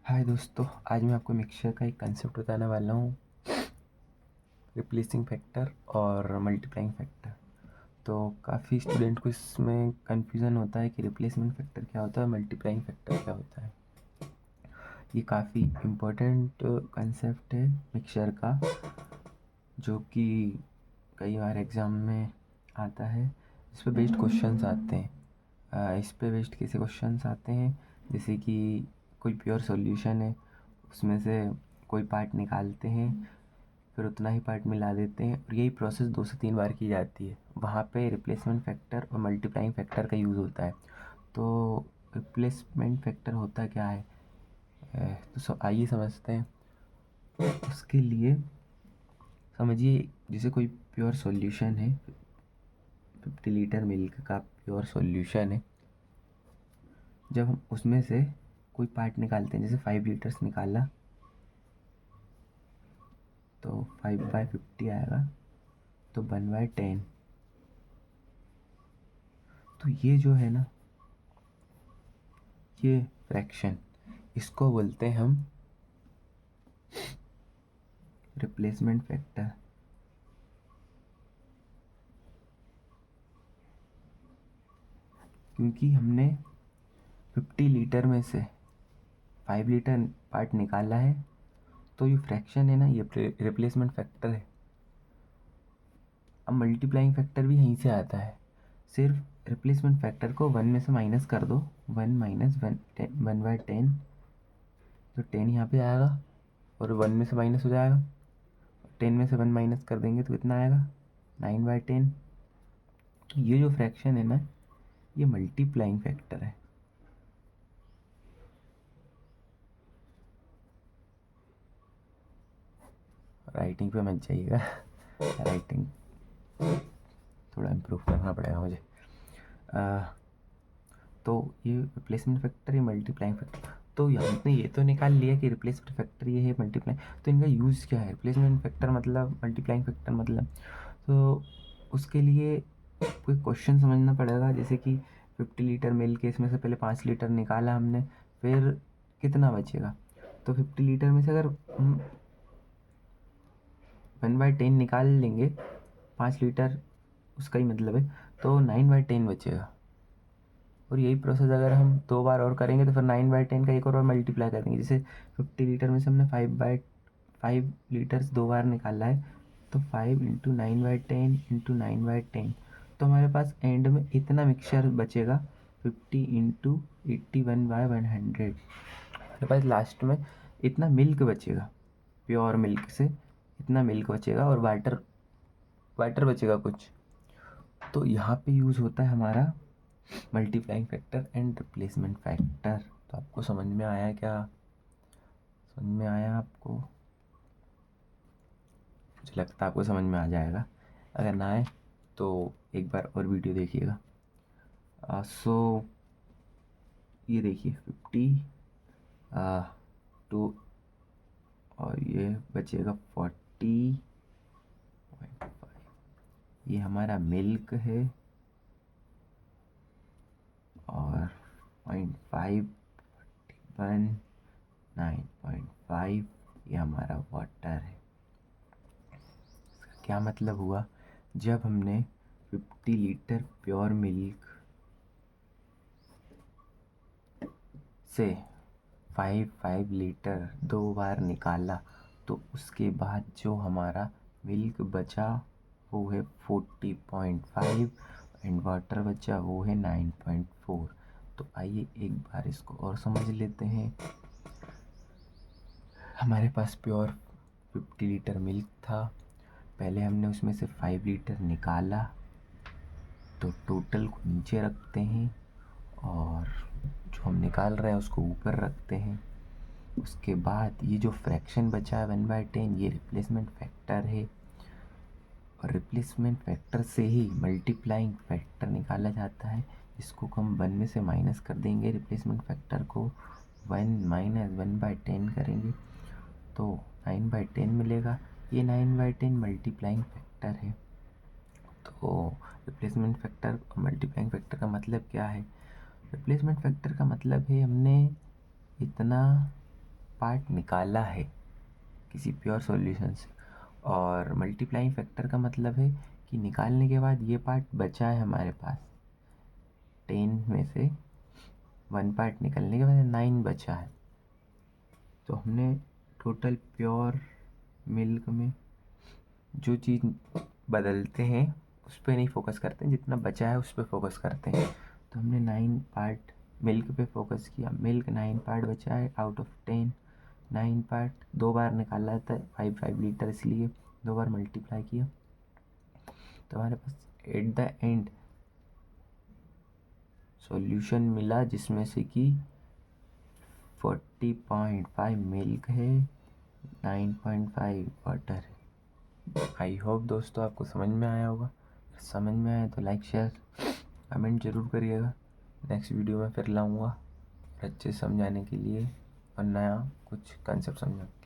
हाय दोस्तों, आज मैं आपको मिक्सचर का एक कंसेप्ट बताने वाला हूँ। रिप्लेसिंग फैक्टर और मल्टीप्लाइंग फैक्टर। तो काफ़ी स्टूडेंट को इसमें कन्फ्यूज़न होता है कि रिप्लेसमेंट फैक्टर क्या होता है, मल्टीप्लाइंग फैक्टर क्या होता है। ये काफ़ी इम्पोर्टेंट कंसेप्ट है मिक्सचर का, जो कि कई बार एग्ज़ाम में आता है। इस पे बेस्ड क्वेश्चंस आते हैं। इस पे बेस्ड कैसे क्वेश्चंस आते हैं, जैसे कि कोई प्योर सॉल्यूशन है, उसमें से कोई पार्ट निकालते हैं, फिर उतना ही पार्ट मिला देते हैं और यही प्रोसेस 2 से 3 बार की जाती है। वहाँ पे रिप्लेसमेंट फैक्टर और मल्टीप्लाइंग फैक्टर का यूज़ होता है। तो रिप्लेसमेंट फैक्टर होता क्या है, तो आइए समझते हैं। उसके लिए समझिए, जैसे कोई प्योर सॉल्यूशन है, 50 लीटर मिल्क का प्योर सॉल्यूशन है। जब हम उसमें से कोई पार्ट निकालते हैं, जैसे 5 लीटर्स निकाला तो 5/50 आएगा, तो 1/10। तो ये जो है ना, ये फ्रैक्शन, इसको बोलते हैं हम रिप्लेसमेंट फैक्टर। क्योंकि हमने 50 लीटर में से 5 लीटर पार्ट निकाला है, तो ये फ्रैक्शन है ना, ये रिप्लेसमेंट फैक्टर है। अब मल्टीप्लाइंग फैक्टर भी यहीं से आता है। सिर्फ रिप्लेसमेंट फैक्टर को 1 में से माइनस कर दो, 1 माइनस 1/10, तो 10 यहाँ पे आएगा और 1 में से माइनस हो जाएगा। 10 में से 1 माइनस कर देंगे तो कितना आएगा, 9/10। तो ये जो फ्रैक्शन है ना, ये मल्टीप्लाइंग फैक्टर है। राइटिंग पे मत जाइएगा, राइटिंग थोड़ा इम्प्रूव करना पड़ेगा मुझे। तो ये रिप्लेसमेंट फैक्टर, ये मल्टीप्लाइंग फैक्टर। तो हमने ये तो निकाल लिया कि रिप्लेसमेंट फैक्टर ये है, मल्टीप्लाइंग। तो इनका यूज़ क्या है, रिप्लेसमेंट फैक्टर मतलब, मल्टीप्लाइंग फैक्टर मतलब। तो उसके लिए कोई क्वेश्चन समझना पड़ेगा, जैसे कि 50 लीटर मिल्क है, इसमें से पहले 5 लीटर निकाला हमने, फिर कितना बचेगा। तो 50 लीटर में से अगर हम 1/10 निकाल लेंगे, 5 लीटर उसका ही मतलब है, तो 9/10 बचेगा। और यही प्रोसेस अगर हम 2 बार और करेंगे तो फिर 9/10 का एक और मल्टीप्लाई कर देंगे। जैसे 50 लीटर में से हमने 5 लीटर्स 2 बार निकाला है, तो 5 इंटू 9/10 इंटू 9/10, तो हमारे पास एंड में इतना मिक्सचर बचेगा, 50 इंटू 81/100। हमारे पास लास्ट में इतना मिल्क बचेगा, प्योर मिल्क से इतना मिल्क बचेगा, और वाटर वाटर बचेगा कुछ। तो यहाँ पे यूज़ होता है हमारा multiplying factor and replacement factor. तो आपको समझ में आया क्या, समझ में आया आपको? मुझे लगता है आपको समझ में आ जाएगा। अगर ना आए तो एक बार और वीडियो देखिएगा। सो ये देखिए 50 टू, और ये बचेगा 40.5। ये हमारा मिल्क है, और 0.5 1 9.5 ये हमारा वाटर है। इसका क्या मतलब हुआ, जब हमने 50 लीटर प्योर मिल्क से 5 लीटर 2 बार निकाला, तो उसके बाद जो हमारा मिल्क बचा वो है 40.5, एंड वाटर बचा वो है 9.4। तो आइए एक बार इसको और समझ लेते हैं। हमारे पास प्योर 50 लीटर मिल्क था, पहले हमने उसमें से 5 लीटर निकाला, तो टोटल को नीचे रखते हैं और जो हम निकाल रहे हैं उसको ऊपर रखते हैं। उसके बाद ये जो फ्रैक्शन बचा है 1/10, ये रिप्लेसमेंट फैक्टर है, और रिप्लेसमेंट फैक्टर से ही मल्टीप्लाइंग फैक्टर निकाला जाता है। इसको हम 1 में से माइनस कर देंगे, रिप्लेसमेंट फैक्टर को 1 माइनस 1/10 करेंगे तो 9/10 मिलेगा। ये 9/10 मल्टीप्लाइंग फैक्टर है। तो रिप्लेसमेंट फैक्टर और मल्टीप्लाइंग फैक्टर का मतलब क्या है, रिप्लेसमेंट फैक्टर का मतलब है हमने इतना पार्ट निकाला है किसी प्योर सॉल्यूशन से, और मल्टीप्लाइंग फैक्टर का मतलब है कि निकालने के बाद ये पार्ट बचा है हमारे पास, 10 में से 1 पार्ट निकलने के बाद 9 बचा है। तो हमने टोटल प्योर मिल्क में जो चीज़ बदलते हैं उस पर नहीं फोकस करते हैं, जितना बचा है उस पर फोकस करते हैं। तो हमने 9 पार्ट मिल्क पे फोकस किया, मिल्क 9 पार्ट बचा है आउट ऑफ 10। 9 पार्ट 2 बार निकाला था, 5 लीटर, इसलिए 2 बार मल्टीप्लाई किया। तो हमारे पास एट द एंड सॉल्यूशन मिला, जिसमें से कि 40.5 मिल्क है, 9.5 वाटर है। आई होप दोस्तों आपको समझ में आया होगा। समझ में आया तो लाइक शेयर कमेंट ज़रूर करिएगा। नेक्स्ट वीडियो में फिर लाऊंगा अच्छे से समझाने के लिए और नया कुछ कंसेप्ट समझाने के लिए।